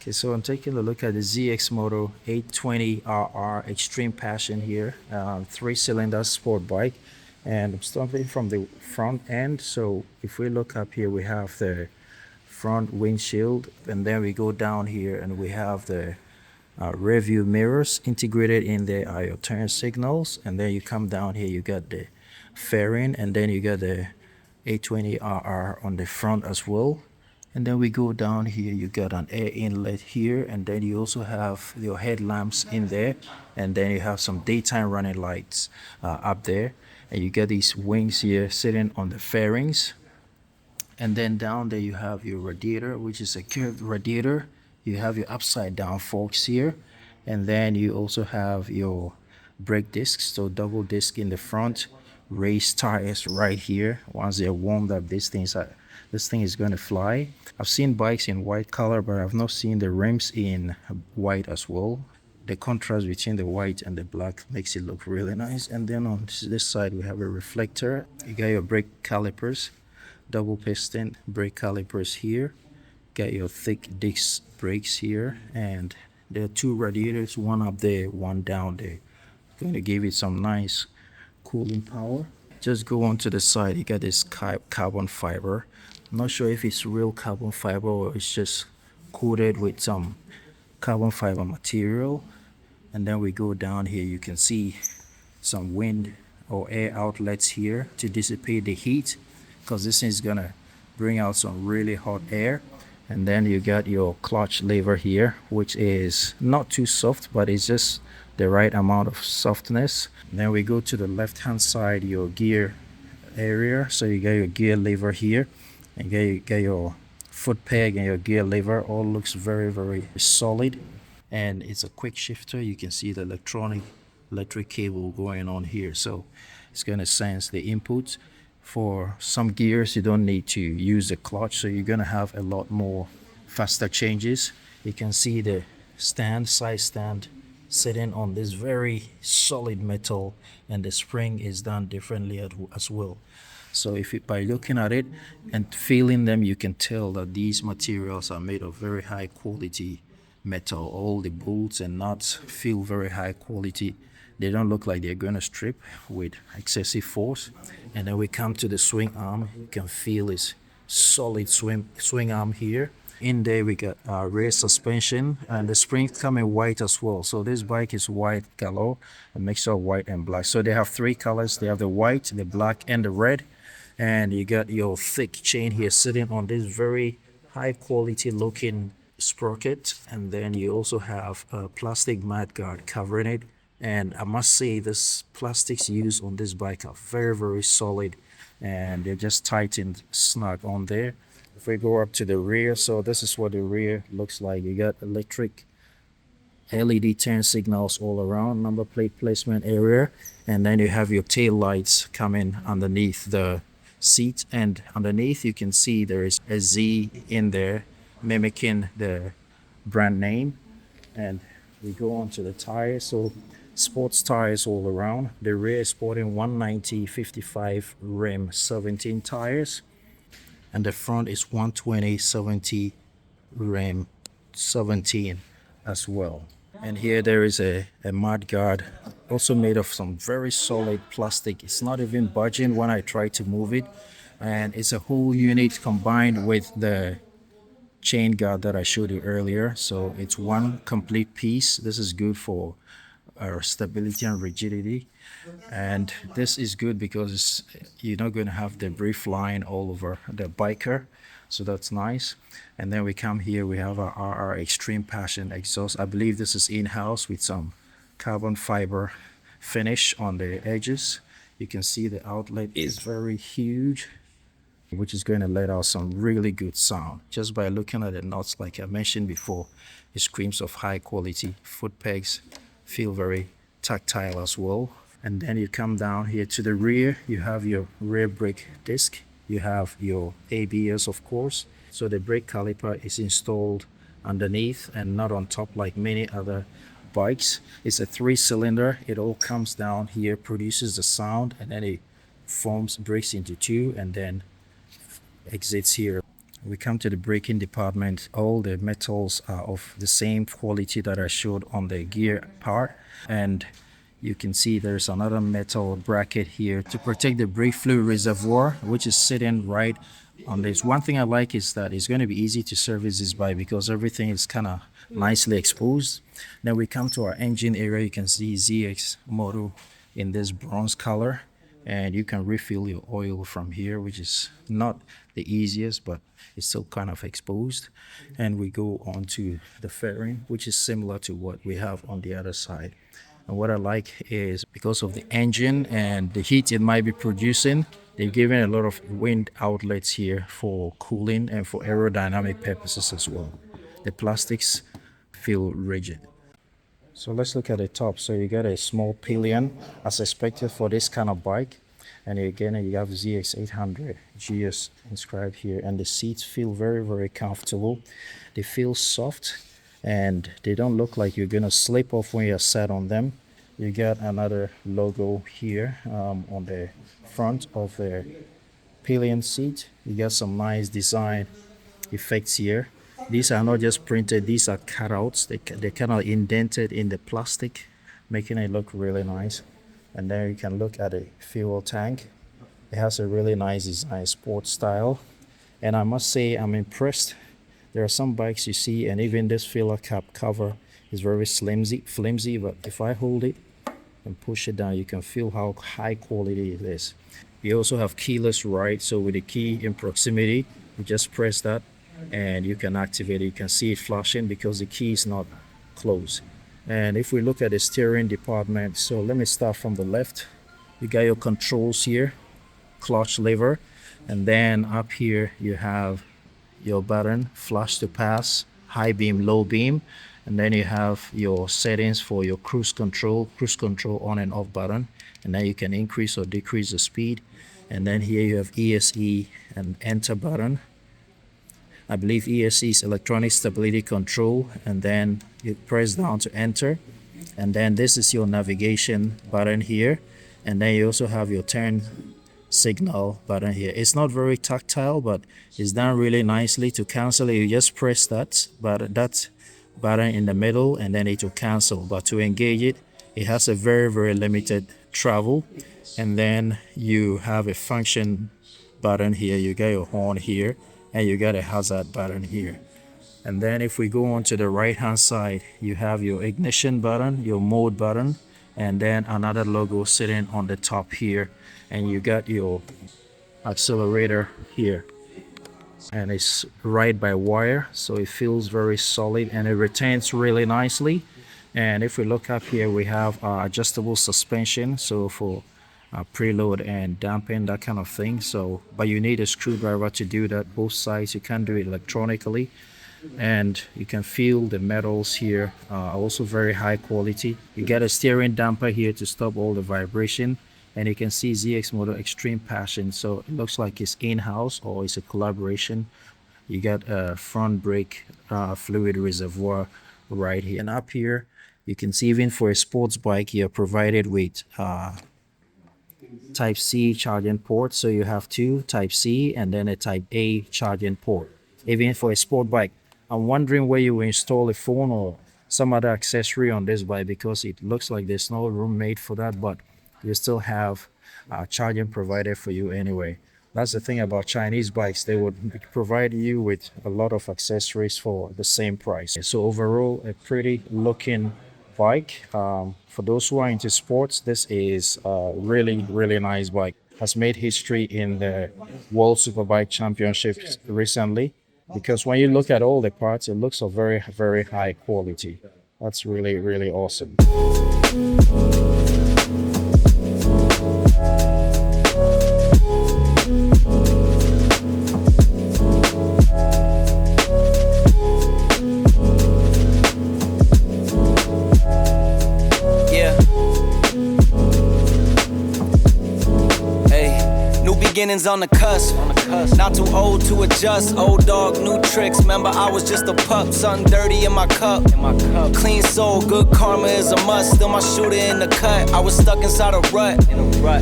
Okay, so I'm taking a look at the ZXMoto 820RR Extreme Passion here, 3-cylinder sport bike, and I'm starting from the front end. So if we look up here, we have the front windshield, and then we go down here and we have the rear view mirrors. Integrated in there are your turn signals, and then you come down here, you got the fairing, and then you got the 820RR on the front as well. And then we go down here, you got an air inlet here, and then you also have your headlamps in there, and then you have some daytime running lights up there, and you get these wings here sitting on the fairings. And then down there you have your radiator, which is a curved radiator. You have your upside down forks here, and then you also have your brake discs, so double disc in the front, raised tires right here. Once they're warmed up, this thing is going to fly. I've seen bikes in white color, but I've not seen the rims in white as well. The contrast between the white and the black makes it look really nice. And then on this side we have a reflector. You got your brake calipers, double piston brake calipers here. Got your thick disc brakes here, and there are two radiators, one up there, one down there. Going to give it some nice cooling power. Just go on to the side, you got this carbon fiber. I'm not sure if it's real carbon fiber or it's just coated with some carbon fiber material. And then we go down here, you can see some wind or air outlets here to dissipate the heat, because this is gonna bring out some really hot air. And then you got your clutch lever here, which is not too soft, but it's just the right amount of softness. And then we go to the left hand side, your gear area. So you got your gear lever here, and you got your foot peg and your gear lever. All looks very, very solid, and it's a quick shifter. You can see the electric cable going on here, so it's going to sense the inputs. For some gears you don't need to use the clutch, so you're going to have a lot more faster changes. You can see the side stand sitting on this very solid metal, and the spring is done differently as well. So by looking at it and feeling them, you can tell that these materials are made of very high quality metal. All the bolts and nuts feel very high quality. They don't look like they're going to strip with excessive force. And then we come to the swing arm. You can feel it's solid swing arm here. In there we got rear suspension, and the springs come in white as well. So this bike is white color, a mixture of white and black. So they have three colors. They have the white, the black, and the red. And you got your thick chain here sitting on this very high quality looking sprocket. And then you also have a plastic mat guard covering it. And I must say, this plastics used on this bike are very, very solid, and they're just tightened snug on there. If we go up to the rear, so this is what the rear looks like. You got electric LED turn signals all around, number plate placement area, and then you have your tail lights coming underneath the seat, and underneath you can see there is a Z in there mimicking the brand name. And we go on to the tires. So sports tires all around. The rear is sporting 190/55 rim 17 tires, and the front is 120/70 rim 17 as well. And here there is a mud guard, also made of some very solid plastic. It's not even budging when I try to move it, and it's a whole unit combined with the chain guard that I showed you earlier. So it's one complete piece. This is good for stability and rigidity, and this is good because you're not going to have debris flying all over the biker, so that's nice. And then we come here, we have our RR Extreme Passion exhaust. I believe this is in-house with some carbon fiber finish on the edges. You can see the outlet is very huge, which is going to let out some really good sound. Just by looking at the nuts, like I mentioned before, it screams of high quality. Foot pegs feel very tactile as well. And then you come down here to the rear, you have your rear brake disc, you have your ABS, of course. So the brake caliper is installed underneath and not on top like many other bikes. It's a 3-cylinder. It all comes down here, produces the sound, and then it breaks into two and then exits here. We come to the braking department. All the metals are of the same quality that I showed on the gear part, and you can see there's another metal bracket here to protect the brake fluid reservoir, which is sitting right on this. One thing I like is that it's going to be easy to service this bike because everything is kind of nicely exposed. Then we come to our engine area. You can see ZXMoto in this bronze color, and you can refill your oil from here, which is not the easiest, but it's still kind of exposed. And we go on to the fairing, which is similar to what we have on the other side. And what I like is because of the engine and the heat it might be producing, they've given a lot of wind outlets here for cooling and for aerodynamic purposes as well. The plastics feel rigid. So let's look at the top. So you get a small pillion as expected for this kind of bike. And again, you have ZX800 GS inscribed here. And the seats feel very, very comfortable. They feel soft and they don't look like you're going to slip off when you're sat on them. You got another logo here on the front of the pillion seat. You got some nice design effects here. These are not just printed, these are cutouts. They're kind of indented in the plastic, making it look really nice. And then you can look at the fuel tank. It has a really nice design, sport style. And I must say, I'm impressed. There are some bikes you see, and even this filler cap cover is very flimsy, but if I hold it and push it down, you can feel how high quality it is. You also have keyless ride, so with the key in proximity, you just press that and you can activate it. You can see it flashing because the key is not closed. And if we look at the steering department, so let me start from the left. You got your controls here, clutch lever, and then up here you have your button, flash to pass, high beam, low beam, and then you have your settings for your cruise control on and off button, and then you can increase or decrease the speed. And then here you have ESC and enter button. I believe ESC is electronic stability control, and then you press down to enter, and then this is your navigation button here, and then you also have your turn signal button here. It's not very tactile, but it's done really nicely. To cancel it, you just press that button in the middle and then it will cancel. But to engage it, it has a very, very limited travel. And then you have a function button here. You got your horn here and you got a hazard button here. And then if we go on to the right hand side, you have your ignition button, your mode button, and then another logo sitting on the top here, and you got your accelerator here, and it's right by wire, so it feels very solid and it retains really nicely. And if we look up here, we have adjustable suspension, so for preload and dampen, that kind of thing. So but you need a screwdriver to do that, both sides. You can't do it electronically. And you can feel the metals here are also very high quality. You get a steering damper here to stop all the vibration, and you can see ZXMoto Extreme Passion, so it looks like it's in-house or it's a collaboration. You got a front brake fluid reservoir right here, and up here you can see even for a sports bike you're provided with type C charging port. So you have two, type C and then a type A charging port. Even for a sport bike, I'm wondering where you will install a phone or some other accessory on this bike, because it looks like there's no room made for that, but you still have charging provided for you anyway. That's the thing about Chinese bikes, they would provide you with a lot of accessories for the same price. So overall, a pretty looking bike. For those who are into sports, this is a really, really nice bike. Has made history in the World Superbike Championships recently, because when you look at all the parts, it looks of very, very high quality. That's really, really awesome. beginnings on the cusp. Not too old to adjust. Old dog, new tricks. Remember, I was just a pup. Something dirty in my cup. Clean soul, good karma is a must. Still my shooter in the cut. I was stuck inside a rut.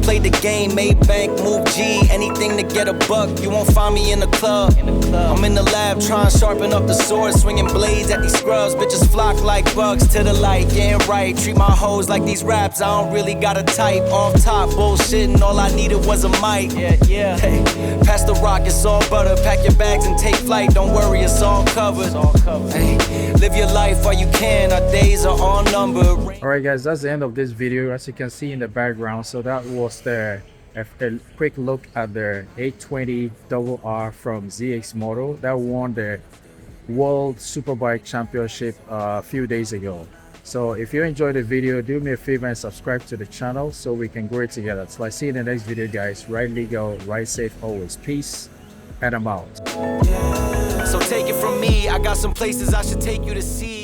Played the game, made bank, moved G. Anything to get a buck. You won't find me in the club. I'm in the lab trying to sharpen up the sword. Swinging blades at these scrubs. Bitches flock like bugs to the light. Getting right. Treat my hoes like these raps. I don't really got a type. Off top, bullshitting. All I needed was a mic. Yeah. Hey, pass the rock, it's all butter. Pack your bags and take flight. Don't worry, it's all covered. Hey, live your life while you can. Our days are all numbered. All right, guys, that's the end of this video. As you can see in the background, so that was a quick look at the 820RR from ZXMoto that won the World Superbike Championship a few days ago. So if you enjoyed the video, do me a favor and subscribe to the channel so we can grow it together. So I see you in the next video, guys. Ride legal, ride safe always. Peace, and I'm out. So take it from me, I got some places I should take you to see.